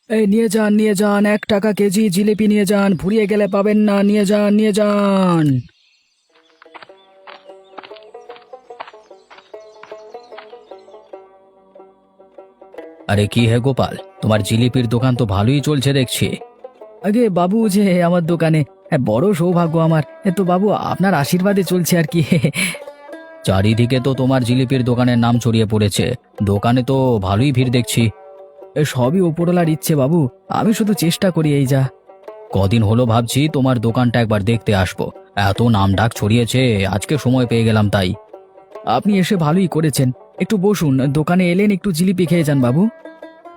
এই নিয়ে যান 1 টাকা কেজি জিলিপি নিয়ে যান, ফুরিয়ে গেলে পাবেন না, নিয়ে যান। আরে কি হে গোপাল, তোমার জিলিপির দোকান তো ভালোই চলছে দেখছি। আগে বাবু যে আমার দোকানে, বড় সৌভাগ্য আমার। তো বাবু আপনার আশীর্বাদে চলছে আর কি। চারিদিকে তো তোমার জিলিপির দোকানের নাম ছড়িয়ে পড়েছে, দোকানে তো ভালোই ভিড় দেখছি। সবই ওপরওয়ালার ইচ্ছে বাবু, আমি শুধু চেষ্টা করি এই যা। কদিন হলো ভাবছি তোমার দোকানটা একবার দেখতে আসবো, এত নাম ডাক ছড়িয়েছে, আজকে সময় পেয়ে গেলাম তাই। আপনি এসে ভালোই করেছেন, একটু বসুন, দোকানে এলেন একটু জিলিপি খেয়ে যান বাবু।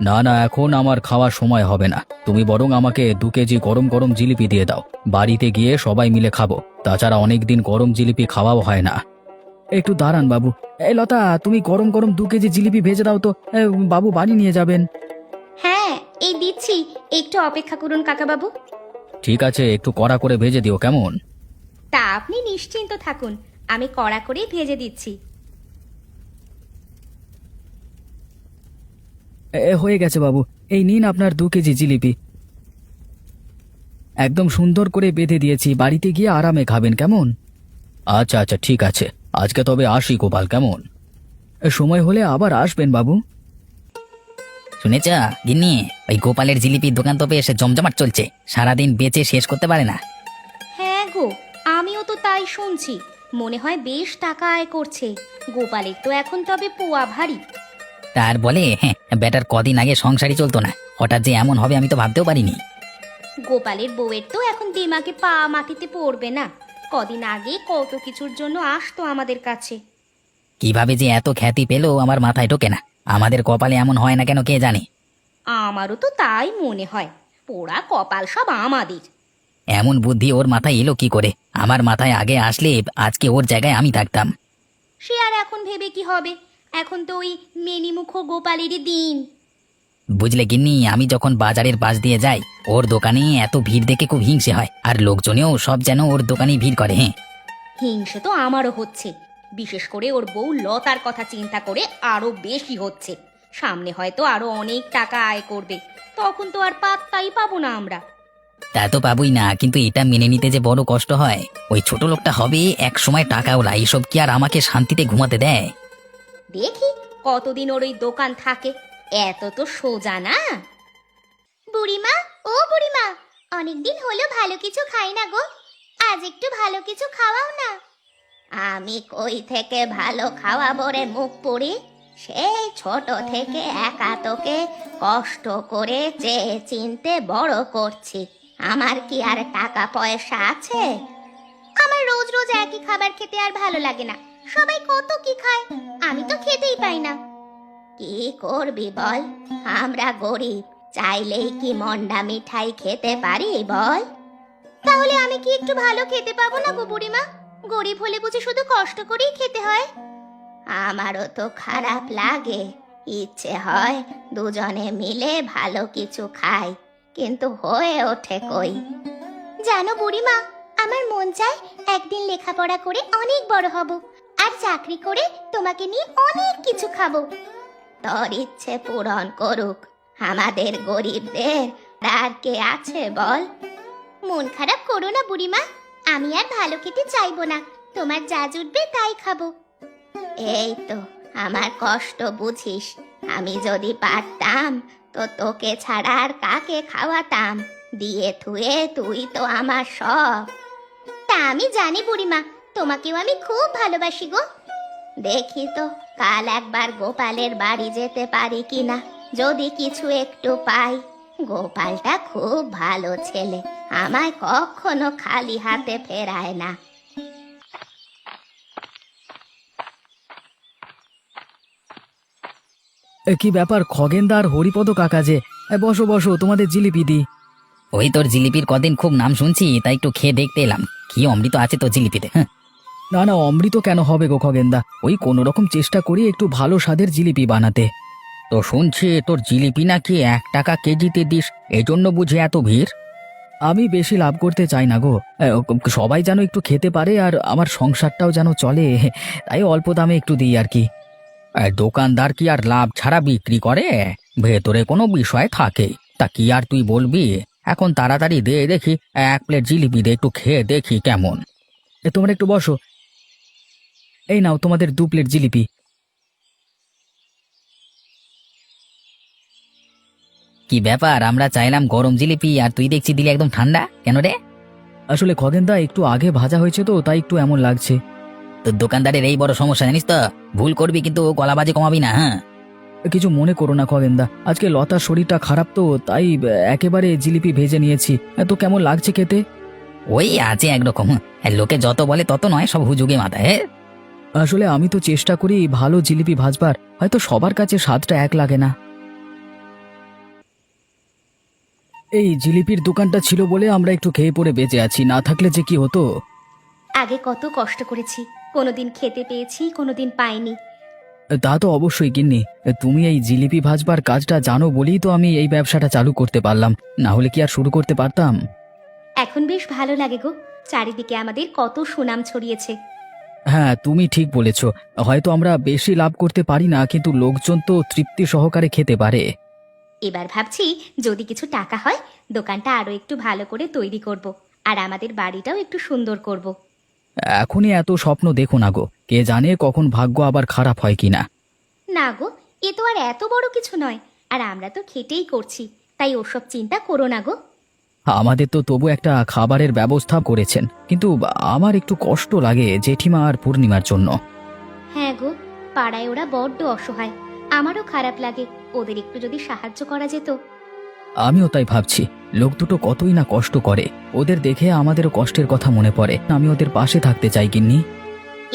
না না, এখন আমার খাওয়ার সময় হবে না, তুমি বরং আমাকে 2 কেজি গরম গরম জিলিপি দিয়ে দাও, বাড়িতে গিয়ে সবাই মিলে খাবো। তাছাড়া অনেকদিন গরম জিলিপি খাওয়াও হয় না। একটু দাঁড়ান বাবু। এই লতা, তুমি গরম গরম 2 কেজি জিলিপি ভেজে দাও তো, বাবু বাড়ি নিয়ে যাবেন। হ্যাঁ, এই দিচ্ছি, একটু অপেক্ষা করুন কাকাবাবু। ঠিক আছে, একটু কড়া করে ভেজে দিও কেমন। তা আপনি নিশ্চিন্ত থাকুন, আমি কড়া করেই ভেজে দিচ্ছি। হয়ে গেছে বাবু, এই নিন আপনার 2 কেজি জিলিপি। একদম সুন্দর করে বেঁধে দিয়েছি, বাড়িতে গিয়ে আরামে খাবেন কেমন। আচ্ছা আচ্ছা, ঠিক আছে, আজকে তবে আসি গোপাল কেমন। সময় হলে আবার আসবেন বাবু। শুনেছ গিন্নি, ওই গোপালের জিলিপির দোকান তো বেশ জমজমাট চলছে, সারাদিন বেচে শেষ করতে পারে না। হ্যাঁ গো, আমিও তো তাই শুনছি, মনে হয় বেশ টাকা আয় করছে। গোপালের তো এখন তবে পোয়া ভারী। তার বলে হ্যাঁ, বেটার কদিন আগে সংসারই চলতো না, হঠাৎ যে এমন হবে আমি তো ভাবতেও পারিনি। গোপালের বউয়ের তো এখন দিমাগে পা মাটিতে পড়বে না। কদিন আগে কত কিছুর জন্য আসতো আমাদের কাছে। কিভাবে যে এত খ্যাতি পেলো আমার মাথায় ঢোকে না, আমাদের কপালে এমন হয় না কেন কে জানে। আমারও তো তাই মনে হয়, পোড়া কপাল সব আমাদের। এমন বুদ্ধি ওর মাথায় এলো কি করে, আমার মাথায় আগে আসলে আজকে ওর জায়গায় আমি থাকতাম। সে আর এখন ভেবে কি হবে, এখন তো ওই মেনিমুখ গোপালেরই দিন। বুঝলে গিন্নি, আমি যখন বাজারের পাশ দিয়ে যাই ওর দোকানে এত ভিড় দেখে খুব হিংসে হয়, আর লোকজনেও সব যেন ওর দোকানেই ভিড় করে। হ্যাঁ, হিংসে তো আমারও হচ্ছে, বিশেষ করে ওর বউ লতার কথা চিন্তা করে আরো বেশি হচ্ছে। সামনে হয়তো আরো অনেক টাকা আয় করবে, তখন তো আর পাত্তাই পাবো না আমরা। তা তো পাবই না, কিন্তু এটা মেনে নিতে যে বড় কষ্ট হয়। ওই ছোট লোকটা হবে এক সময় টাকাওয়ালা, এইসব কি আর আমাকে শান্তিতে ঘুমাতে দেয়? দেখি কতদিন ওর ওই দোকান থাকে, এত তো সোজা না। বুড়িমা, ও বুড়িমা, অনেকদিন হলো ভালো কিছু খাই না গো, আজ একটু ভালো কিছু খাওয়াও না। আমি কই থেকে ভালো খাওয়াবো রে মুখ পুরি, সেই ছোট থেকে একা তোকে কষ্ট করে চেয়ে চিনতে বড় করছি, আমার কি আর টাকা পয়সা আছে? আমার রোজ রোজ একই খাবার খেতে আর ভালো লাগে না, সবাই কত কি খায়, আমি তো খেতেই পাই না। কি করবি বল, আমরা গরিব, চাইলেই কি মন্ডা মিঠাই খেতে পারি বল? তাহলে আমি কি একটু ভালো খেতে পাবো না গো বুড়িমা? গরিব হলে বুঝি শুধু কষ্ট করেই খেতে হয়? আমারও তো খারাপ লাগে, ইচ্ছে হয় দুজনে মিলে ভালো কিছু খাই, কিন্তু হয়ে ওঠে কই। জানো বুড়িমা, আমার মন চায় একদিন লেখাপড়া করে অনেক বড় হব, আর চাকরি করে তোমাকে নিয়ে অনেক কিছু খাবো। তোর ইচ্ছে পূরণ করুক, আমাদের গরিবদের আর কে আছে বল? মন খারাপ করো না বুড়িমা, আমি আর ভালো খেতে চাইবো না, তোমার যা জুটবে তাই খাবো। এই তো, আমার কষ্ট বুঝিস, আমি যদি পারতাম তো তোকে ছাড়া আর কাকে খাওয়াতাম, দিয়ে থুয়ে তুই তো আমার সব। তা আমি জানি বুড়িমা, তোমাকেও আমি খুব ভালোবাসি গো। দেখি তো কাল একবার গোপালের বাড়ি যেতে পারি কিনা, যদি কিছু একটু পাই। গোপালটা খুব ভালো ছেলে, আমায় কখনো খালি হাতে ফেরায় না। কি ব্যাপার খগেনদা আর হরিপদ কাকা যে, বসো বসো, তোমাদের জিলিপি দি। ওই তোর জিলিপির কদিন খুব নাম শুনছি, তাই একটু খেয়ে দেখতে এলাম, কি অমৃত আছে তো জিলিপিতে। হ্যাঁ, না না, অমৃত কেন হবে গো খগেনদা, ওই কোনো রকম চেষ্টা করি একটু ভালো স্বাদের জিলিপি বানাতে। তো শুনছি তোর জিলিপি নাকি 1 টাকা কেজিতে দিস, এজন্য বুঝে এত ভিড়। আমি বেশি লাভ করতে চাই না গো, সবাই যেন একটু খেতে পারে আর আমার সংসারটাও যেন চলে, তাই অল্প দামে একটু দিই আর কি। দোকানদার কি আর লাভ ছাড়া বিক্রি করে? ভেতরে কোনো বিষয় থাকে, তা কি আর তুই বলবি, এখন তাড়াতাড়ি দে দেখি, 1 প্লেট জিলিপি দে, একটু খেয়ে দেখি কেমন। তোমরা একটু বসো, এই নাও তোমাদের 2 প্লেট জিলিপি। কি ব্যাপার, আমরা চাইলাম গরম জিলিপি আর তুই দেখছি দিলি একদম ঠান্ডা কেন রে? আসলে খগেনদা একটু আগে ভাজা হয়েছে তো তাই একটু এমন লাগছে। তোর দোকানদারের এই বড় সমস্যা জানিস তো, ভুল করবি কিন্তু গলাবাজি কমাবি না, হ্যাঁ? কিছু মনে করো না খগেনদা, আজকে লতার শরীরটা খারাপ তো তাই একেবারে জিলিপি ভেজে নিয়েছি। তো কেমন লাগছে খেতে? ওই আছে একরকম, লোকে যত বলে তত নয়, সব হুজুগে মাথায়, হ্যাঁ। আসলে আমি তো চেষ্টা করি ভালো জিলিপি ভাজবার, হয়তো সবার কাছে স্বাদটা এক লাগে না। এই জিলিপির দোকানটা ছিল বলে আমরা একটু খেয়ে পড়ে বেঁচে আছি, না থাকলে যে কি হতো। আগে কত কষ্ট করেছি, কোনোদিন খেতে পেয়েছি, কোনোদিন পাইনি। তা তো অবশ্যই গিন্নি, তুমি এই জিলিপি ভাজবার কাজটা জানো বলেই তো আমি এই ব্যবসাটা চালু করতে পারলাম, না হলে কি আর শুরু করতে পারতাম? এখন বেশ ভালো লাগে গো, চারিদিকে আমাদের কত সুনাম ছড়িয়েছে। হ্যাঁ তুমি ঠিক বলেছ, হয়তো আমরা বেশি লাভ করতে পারি না, কিন্তু লোকজন তো তৃপ্তি সহকারে খেতে পারে। এবার ভাবছি যদি কিছু টাকা হয় দোকানটা আরো একটু ভালো করে তৈরি করব, আর আমাদের বাড়িটাও একটু সুন্দর করব। এখনই এত স্বপ্ন দেখো না গো, কে জানে কখন ভাগ্য আবার খারাপ হয় কিনা। না গো, এ তো আর এত বড় কিছু নয়, আর আমরা তো খেটেই করছি, তাই ওসব চিন্তা করো না গো। আমাদের তো তবু একটা খাবারের ব্যবস্থা করেছেন, কিন্তু আমার একটু কষ্ট লাগে জেঠিমা আর পূর্ণিমার জন্য। হ্যাঁ গো, পাড়ায় ওরা বড্ড অসহায়, আমারও খারাপ লাগে, ওদের একটু যদি সাহায্য করা যেত। আমিও তাই ভাবছি, লোক দুটো কতই না কষ্ট করে, ওদের দেখে আমাদেরও কষ্টের কথা মনে পড়ে, আমি ওদের পাশে থাকতে চাই গিন্নি।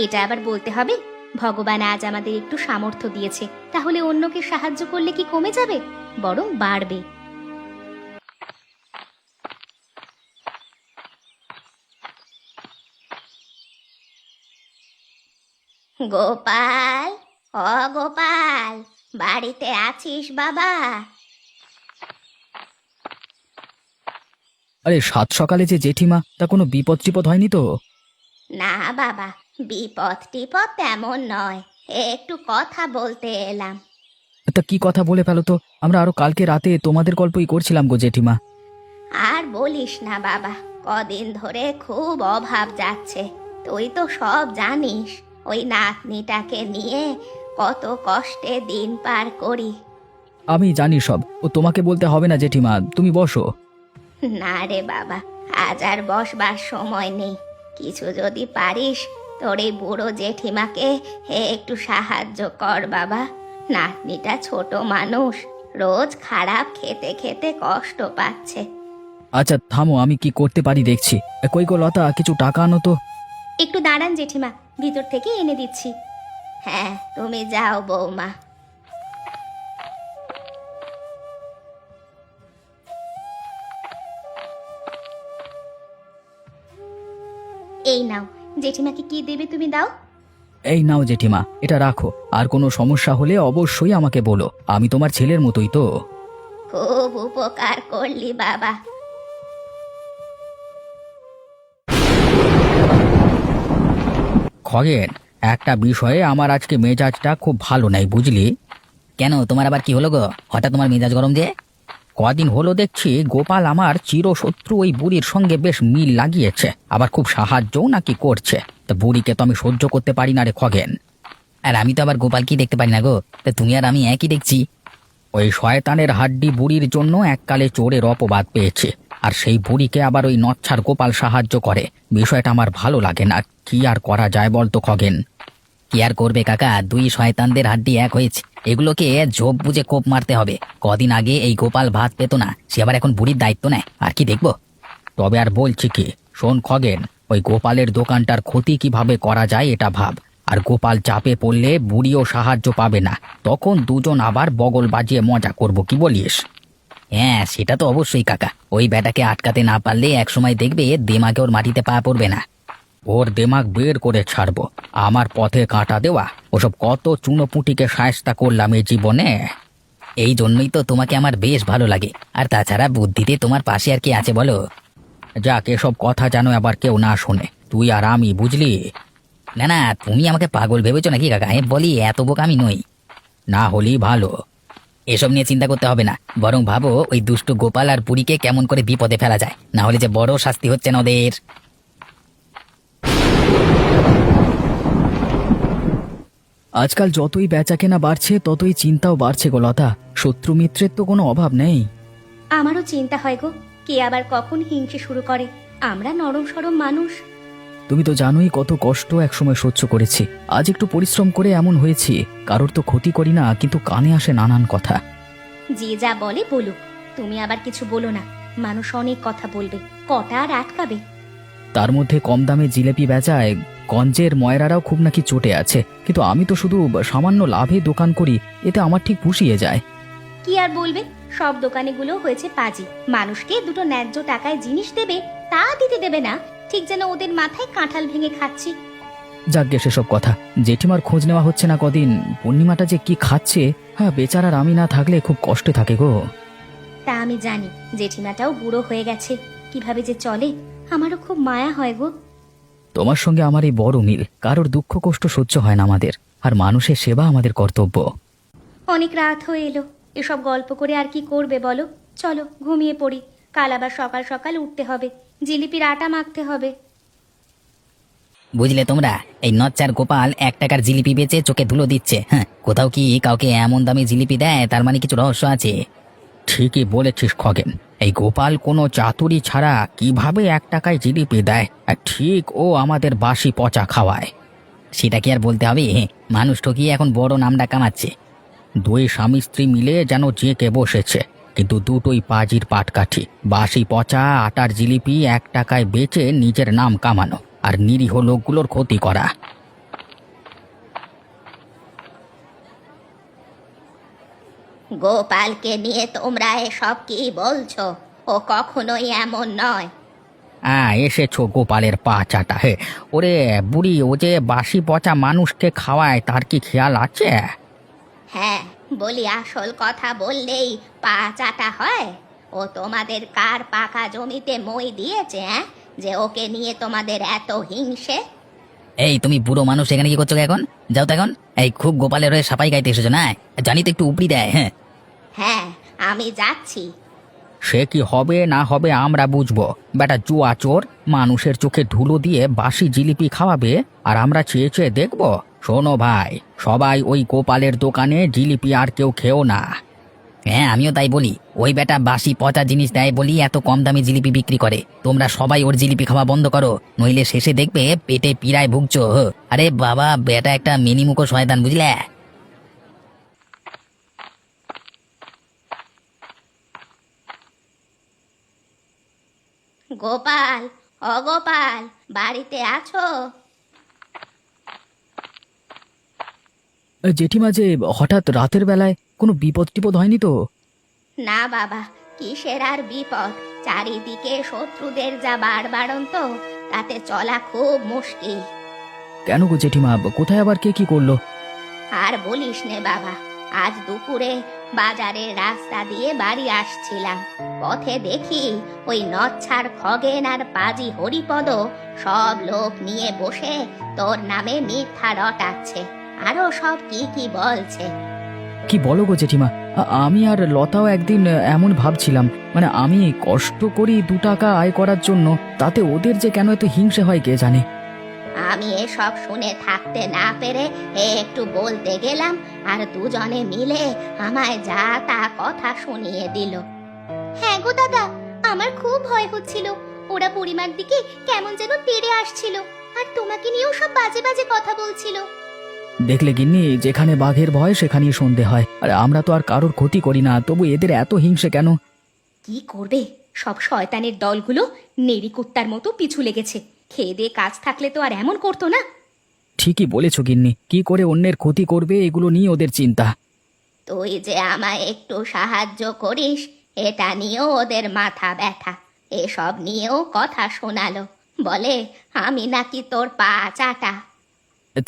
এটা আবার বলতে হবে, ভগবান আজ আমাদের একটু সামর্থ্য দিয়েছে, তাহলে অন্যকে সাহায্য করলে কি কমে যাবে, বরং বাড়বে। গোপাল, ও গোপাল, বাড়িতে আছিস বাবা? আরে সাত সকালে যে জেঠিমা, তা কোনো বিপদ টিপদ হয়নি তো? না বাবা, বিপদ টিপদ তেমন নয়, একটু কথা বলতে এলাম। তা কি কথা বলে ফেলো তো, আমরা আরো কালকে রাতে তোমাদের গল্পই করছিলাম গো জেঠিমা। আর বলিস না বাবা, কদিন ধরে খুব অভাব যাচ্ছে, তুই তো সব জানিস, ওই নাতনিটাকে নিয়ে কত কষ্টে দিন পার করি। আমি জানি সব, ও তোমাকে বলতে হবে না জেঠিমা, তুমি বসো। না রে বাবা, আজ আর বসবার সময় নেই, কিছু যদি পারিস তোর এই বুড়ো জেঠিমাকে একটু সাহায্য কর বাবা, নাতনিটা ছোট মানুষ, রোজ খারাপ খেতে খেতে কষ্ট পাচ্ছে। আচ্ছা থামো, আমি কি করতে পারি দেখছি। কই গো লতা, কিছু টাকা আনো তো। একটু দাঁড়ান জেঠিমা, ভিতর থেকে এনে দিচ্ছি। হ্যাঁ তুমি যাও বৌমা। এই নাও, জেঠিমাকে কি দেবে তুমি দাও। এই নাও জেঠিমা, এটা রাখো, আর কোনো সমস্যা হলে অবশ্যই আমাকে বলো, আমি তোমার ছেলের মতোই তো। খুব উপকার করলি বাবা। খগেন, একটা বিষয়ে আমার আজকে মেজাজটা খুব ভালো নাই বুঝলি। কেন, তোমার আবার কি হলো গো, হঠাৎ তোমার মেজাজ গরম যে? কদিন হলো দেখছি গোপাল আমার চিরশত্রু ওই বুড়ির সঙ্গে বেশ মিল লাগিয়েছে, আবার খুব সাহায্যও নাকি করছে। তা বুড়িকে তো আমি সহ্য করতে পারি না রে খগেন। আর আমি তো আবার গোপাল কি দেখতে পারি না গো, তা তুমি আর আমি একই দেখছি। ওই শয়তানের হাড্ডি বুড়ির জন্য এককালে চোরের অপবাদ পেয়েছে, আর সেই বুড়িকে আবার ওই নচ্ছার গোপাল সাহায্য করে, বিষয়টা আমার ভালো লাগে না। কি আর করা যায় বলতো খগেন? কি আর করবে কাকা, দুই শয়তানদের হাড্ডি এক হয়েছে, এগুলোকে ঝোপ বুঝে কোপ মারতে হবে। কদিন আগে এই গোপাল ভাত পেত না, সে আবার এখন বুড়ির দায়িত্ব নেয়, আর কি দেখবো। তবে আর বলছি কি, শোন খগেন, ওই গোপালের দোকানটার ক্ষতি কিভাবে করা যায় এটা ভাব, আর গোপাল চাপে পড়লে বুড়িও সাহায্য পাবে না, তখন দুজন আবার বগল বাজিয়ে মজা করব, কি বলিস? হ্যাঁ সেটা তো অবশ্যই কাকা, ওই বেটাকে আটকাতে না পারলে একসময় দেখবে দেমাকে ওর মাটিতে পা পড়বে না। ওর দেমাগ বের করে ছাড়বো, আমার পথে কাঁটা দেওয়া, ওসব কত চুনোপুটিকে সায়স্তা করলাম এই জীবনে। এই জন্যই তো তোমাকে আমার বেশ ভালো লাগে, আর তাছাড়া বুদ্ধিতে তোমার পাশে আর কি আছে বলো। যাক, এসব কথা যেন আবার কেউ না শোনে, তুই আর আমি, বুঝলি? না না, তুমি আমাকে পাগল ভেবেছো নাকি কাকা? আমি বলি এত বোকা আমি নই। না হলেই ভালো। এসব নিয়ে চিন্তা করতে হবে না, বরং ভাবো ওই দুষ্টু গোপাল আর বুড়িকে কেমন করে বিপদে ফেলা যায়, না হলে যে বড় শাস্তি হচ্ছে না ওদের। আজকাল যতই বেচা কেনা বাড়ছে ততই চিন্তাও বাড়ছে গো লতা। শত্রু মিত্রের তো কোনো অভাব নেই। আমারও চিন্তা হয় গো, কে আবার কখন হিংসে শুরু করে। আমরা নরম সরম মানুষ। তুমি তো জানোই কত কষ্ট একসময় সহ্য করেছি। আজ একটু পরিশ্রম করে এমন হয়েছি। কারোর তো ক্ষতি করি না, কিন্তু কানে আসে নানান কথা। যে যা বলে বলুক, তুমি আবার কিছু বলো না। মানুষ অনেক কথা বলবে, কটা আর আটকাবে। তার মধ্যে কম দামে জিলেপি বেচায় গঞ্জের ময়রারাও খুব নাকি চটে আছে, কিন্তু আমি তো শুধু সামান্য লাভে দোকান করি, এতে আমার ঠিক পুষিয়ে যায়। কি আর বলবে, সব দোকানিগুলো হয়েছে পাজি। মানুষকে দুটো ন্যায্য টাকায় জিনিস দেবে, তা দিতে দেবে না, ঠিক যেন ওদের মাথায় কাঁঠাল ভেঙে খাচ্ছি। যাকগে সেসব কথা। জেঠিমার খোঁজ নেওয়া হচ্ছে না কদিন। পূর্ণিমাটা যে কি খাচ্ছে, হ্যাঁ বেচারার আমি না থাকলে খুব কষ্টে থাকে গো। তা আমি জানি, জেঠিমাটাও বুড়ো হয়ে গেছে, কিভাবে যে চলে। আমারও খুব মায়া হয় গো। তোমার সঙ্গে আমার এই বড় মিল। কারোর দুঃখ কষ্ট সহ্য হয় না আমাদের, আর মানুষের সেবা আমাদের কর্তব্য। অনেক রাত হয়ে এলো, এসব গল্প করে আর কি করবে বলো। চলো ঘুমিয়ে পড়ি, কাল আবার সকাল সকাল উঠতে হবে, জিলিপির আটা মাখতে হবে। বুঝলে তোমরা, এই নচ্চার গোপাল 1 টাকার জিলিপি বেচে চোখে ধুলো দিচ্ছে। হ্যাঁ, কোথাও কি কাউকে এমন দামে জিলিপি দেয়, তার মানে কিছু রহস্য আছে। ঠিকই বলেছিস খগেন। এই গোপাল কোনো চাতুরি ছাড়া কিভাবে 1 টাকায় জিলিপি দেয়, আর ঠিক ও আমাদের বাসি পচা খাওয়ায়। সেটা কি আর বলতে হবে, মানুষ ঠকিয়ে এখন বড় নামটা কামাচ্ছে। দুই স্বামী স্ত্রী মিলে যেন জেঁকে বসেছে, কিন্তু দুটোই পাজির পাটকাঠি। বাসি পচা আটার জিলিপি 1 টাকায় বেচে নিজের নাম কামানো, আর নিরীহ লোকগুলোর ক্ষতি করা। গোপালকে নিয়ে তোমরা এসব কি বলছো? ও কখনোই এমন নয়। এসেছো গোপালের পা চাটা। হে ওরে বুড়ি, ও যে বাসি পচা মানুষকে খাওয়ায়, তার কি খেয়াল আছে? হ্যাঁ, বলি আসল কথা বললেই পা চাটা হয়? ও তোমাদের কার পাকা জমিতে মই দিয়েছে, যে ওকে নিয়ে তোমাদের এত হিংসে? এই তুমি বুড়ো মানুষ এখানে কি করছো এখন? যাও তো এখন। এই খুব গোপালের হয়ে সাপাই গাইতে এসেছো না? জানি তো একটু উপরি দেয়। হ্যাঁ হ্যাঁ, আমি যাচ্ছি। সে কি হবে না হবে আমরা বুঝবো। বেটা জুয়া চোর মানুষের চোখে ধুলো দিয়ে বাসি জিলিপি খাওয়াবে, আর আমরা চেয়ে চেয়ে দেখবো? শোনো ভাই, সবাই ওই গোপালের দোকানে জিলিপি আর কেউ খেও না। হ্যাঁ, আমিও তাই বলি। ওই বেটা বাসি পচা জিনিস দেয় বলি এত কম দামে জিলিপি বিক্রি করে। তোমরা সবাই ওর জিলিপি খাওয়া বন্ধ করো, নইলে শেষে দেখবে পেটে পীড়ায় ভুগছো। আরে বাবা, বেটা একটা মিনিমুখো শয়তান, বুঝলে? গোপাল, অগোপাল, বাড়িতে আছো? জেঠিমা, যে হঠাৎ রাতের বেলায় কোনো বিপদ টিপদ হয়নি তো? না বাবা, কিসের আর বিপদ। চারিদিকে শত্রুদের যা বাড়বাড়ন্ত, তাতে চলা খুব মুশকিল। কেন গো জেঠিমা, কোথায় আবার কে কি করলো? আর বলিস নে বাবা, আজ দুপুরে বাজারের রাস্তা দিয়ে বাড়ি আসছিলাম। পথে দেখি ওই নচ্ছার খগেন আর পাজি হরিপদ সব লোক নিয়ে বসে তোর নামে মিথ্যা রটাচ্ছে, আরো সব কি কি বলছে। কি বলো গো জেঠিমা? আমি আর লতাও একদিন এমন ভাবছিলাম, মানে আমি কষ্ট করি 2 টাকা আয় করার জন্য, তাতে ওদের যে কেন এত হিংসে হয় কে জানে। আমি এসব শুনে থাকতে না পেরে একটু বলতে গেলাম, আর দুজনে মিলে আমায় যা তা কথা শুনিয়ে দিল। হ্যাঁ গো দাদা, আমার খুব ভয় হচ্ছিল। ওরা বুড়িমার দিকে কেমন যেন তেড়ে আসছিল, আর তোমাকে নিয়েও সব বাজে বাজে কথা বলছিল। দেখলে গিন্নি, যেখানে বাঘের ভয় সেখানেই সন্ধে হয়। আর আমরা তো আর কারোর ক্ষতি করি না, তবু এদের এত হিংসে কেন? কি করবে, সব শয়তানের দলগুলো নেড়ি কুত্তার মতো পিছু লেগেছে। খেয়ে দিয়ে কাজ থাকলে তো আর এমন করতো না। ঠিকই বলেছ গিন্নি, কি করে অন্যের ক্ষতি করবে এগুলো নিয়ে ওদের চিন্তা। তুই যে আমায় একটু সাহায্য করিস, এটা নিয়েও ওদের মাথা ব্যথা। এসব নিয়েও কথা শোনালো, বলে আমি নাকি তোর পা চাটা।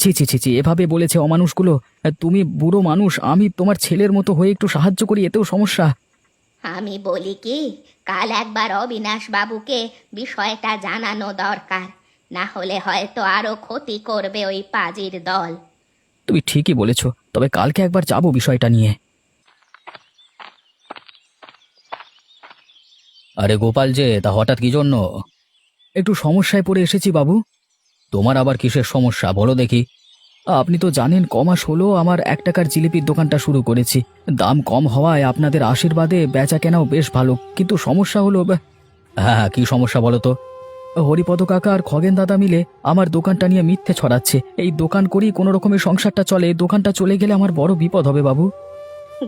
ছি ছি ছি ছি, এভাবে বলেছে অমানুষগুলো। তুমি বুড়ো মানুষ, আমি তোমার ছেলের মতো হয়ে একটু সাহায্য করি, এতেও সমস্যা? আমি বলি কি, কাল একবার অবিনাশ বাবুকে বিষয়টা জানানো দরকার, না হলে হয়তো আরো ক্ষতি করবে ওই পাজির দল। তুমি ঠিকই বলেছ, তবে কালকে একবার যাবো বিষয়টা নিয়ে। আরে গোপাল যে তা হঠাৎ কি জন্য? একটু সমস্যায় পড়ে এসেছি বাবু। তোমার আবার কিসের সমস্যা বলো দেখি। আপনি তো জানেন কমাস হলো আমার 1 টাকার জিলিপির দোকানটা শুরু করেছি। দাম কম হওয়ায় আপনাদের আশীর্বাদে বেচা কেনাও বেশ ভালো, কিন্তু সমস্যা হলো হ্যাঁ হ্যাঁ, কি সমস্যা বলো তো? হরিপদ কাকা আর খগেন দাদা মিলে আমার দোকানটা নিয়ে মিথ্যে ছড়াচ্ছে। এই দোকান করেই কোনো রকমের সংসারটা চলে, দোকানটা চলে গেলে আমার বড় বিপদ হবে বাবু।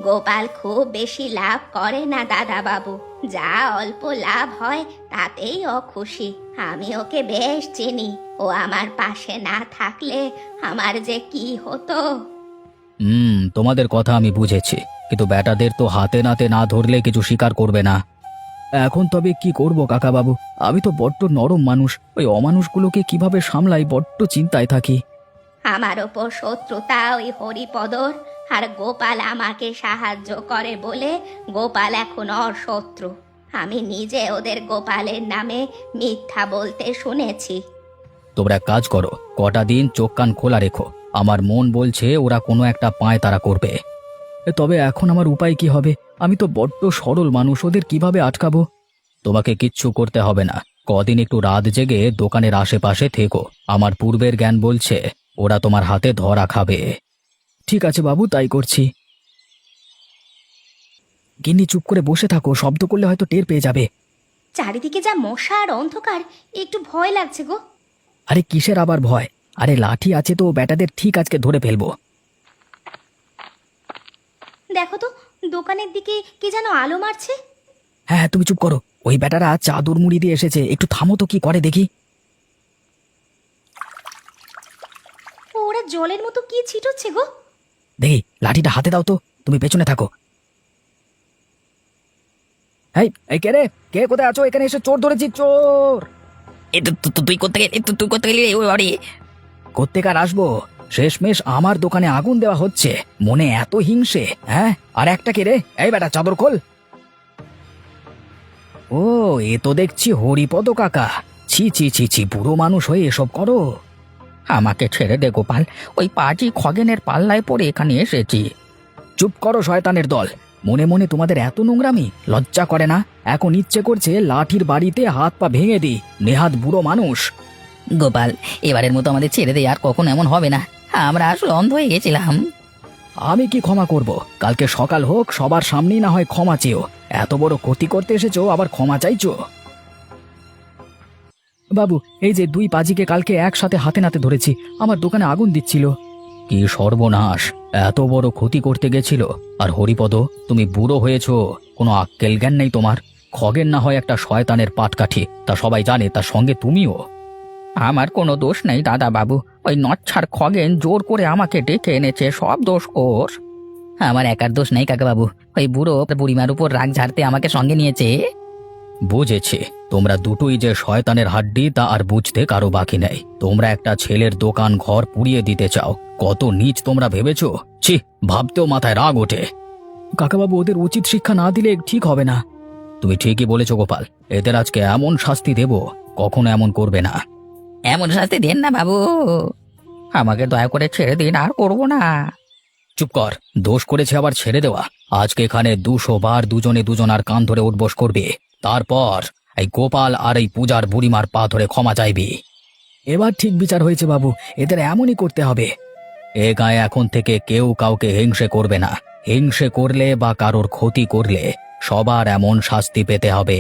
গোপাল খুব বেশি লাভ করে না দাদা বাবু, যা অল্প লাভ হয় তাতেই ও খুশি। আমি ওকে বেশ চিনি, ও আমার পাশে না থাকলে আমার যে কি হতো। তোমাদের কথা আমি বুঝেছি, কিন্তু বেটাদের তো হাতে নাতে না ধরলে কিছু স্বীকার করবে না। এখন তবে কি করব কাকা বাবু, আমি তো বড্ড নরম মানুষ, ওই অমানুষগুলোকে কিভাবে সামলাই বড্ড চিন্তায় থাকি। আমার ওপর শত্রুতা ওই হরিপদর, আর গোপাল আমাকে সাহায্য করে বলে গোপাল এখন ওর শত্রু। আমি নিজে ওদের গোপালের নামে মিথ্যা বলতে শুনেছি। তোমরা এক কাজ করো, কটা দিন চোখ কান খোলা রেখো। আমার মন বলছে ওরা কোনো একটা পায় তারা করবে। তবে এখন আমার উপায় কি হবে? আমি তো বড্ড সরল মানুষ, ওদের কিভাবে আটকাবো? তোমাকে কিচ্ছু করতে হবে না, কদিন একটু রাত জেগে দোকানের আশেপাশে থেকো। আমার পূর্বের জ্ঞান বলছে ওরা তোমার হাতে ধরা খাবে। ঠিক আছে বাবু, তাই করছি। গিন্নি চুপ করে বসে থাকো, শব্দ করলে হয়তো টের পেয়ে যাবে। চারিদিকে যা মশা আর অন্ধকার, একটু ভয় লাগছে গো। আরে কিসের আবার ভয়? আরে লাঠি আছে তো, বেটাদের ঠিক আজকে ধরে ফেলবো। দেখো তো, দোকানের দিকে কে যেন আলো মারছে। হ্যাঁ হ্যাঁ, তুমি চুপ করো। ওই বেটারা চাদর মুড়ি দিয়ে এসেছে, একটু থামো তো, কি করে দেখি। ওরা জলের মতো কি ছিটোচ্ছে গো। দেখি, লাঠিটা হাতে দাও তো, তুমি পেছনে থাকো। এই এই কে রে? কে কোথায় আছো? এখানে এসে চোর ধরেছি, চোর! তুই করতে গেলি, তুই করতে গেলি ওই বাড়ি। কোত্থেকার আসবো? শেষমেশ আমার দোকানে আগুন দেওয়া হচ্ছে, মনে এত হিংসে? হ্যাঁ, আর একটা কে রে? এই বেটা, চাদর খোল। ও, এ তো দেখছি হরিপদ কাকা। ছি ছি ছি ছি, বুড়ো মানুষ হয়ে এসব করো? আমাকে ছেড়ে দে গোপাল, ওই পাজি খগেনের পাল্লায় পড়ে এখানে এসেছি। চুপ করো শয়তানের দল, মনে মনে তোমাদের এত নোংরামি লজ্জা করে না? এখন ইচ্ছে করছে লাঠির বাড়িতে হাত পা ভেঙে দিই, নেহাত বুড়ো মানুষ। গোপাল, এবারের মতো আমাদের ছেড়ে দে, আর কখনো এমন হবে না। আমরা আসলে অন্ধ হয়ে গেছিলাম। আমি কি ক্ষমা করব? কালকে সকাল হোক, সবার সামনেই না হয় ক্ষমা চেয়েও। এত বড় ক্ষতি করতে এসেছো, আবার ক্ষমা চাইছো? বাবু, এই যে 2 পাজিকে কালকে একসাথে হাতে নাতে ধরেছি, আমার দোকানে আগুন দিচ্ছিল। কি সর্বনাশ! এত বড় ক্ষতি করতে গেছিল। আর হরিপদ, তুমি বুড়ো হয়েছো, কোনো আক্কেল জ্ঞান নেই তোমার। খগেন না হয় একটা শয়তানের পাটকাঠি, তা সবাই জানে, তার সঙ্গে তুমিও। আমার কোনো দোষ নেই দাদা বাবু, ওই নচ্ছার খগেন জোর করে আমাকে ডেকে এনেছে, সব দোষ ওর। আমার একার দোষ নেই কাকা বাবু, ওই বুড়ো বুড়িমার উপর রাগ ঝাড়তে আমাকে সঙ্গে নিয়েছে। বুঝেছি, তোমরা দুটোই যে শয়তানের হাড্ডি তা আর বুঝতে কারো বাকি নেই। তোমরা একটা ছেলের দোকান ঘর পুড়িয়ে দিতে চাও, কত নীচ তোমরা ভেবেছো! ছি, ভাবতেও মাথায় রাগ ওঠে। কাকাবাবু, ওদের উচিত শিক্ষা না দিলে ঠিক হবে না। তুমি ঠিকই বলেছো গোপাল, এদের আজকে এমন শাস্তি দেব, কখনো এমন করবে না। এমন শাস্তি দেন না বাবু, আমাকে দয়া করে ছেড়ে দিন, আর করবো না। চুপ কর, দোষ করেছে আবার ছেড়ে দেওয়া? আজকে এখানে 200 বার দুজনে দুজনার কান ধরে উঠবোস করবে, তারপর এই গোপাল আর এই পূজার বুড়িমার পা ধরে ক্ষমা চাইবি। এবার ঠিক বিচার হয়েছে বাবু, এদের এমনই করতে হবে। এ গায়ে এখন থেকে কেউ কাউকে হিংসে করবে না। হিংসে করলে বা কারোর ক্ষতি করলে সবার এমন শাস্তি পেতে হবে।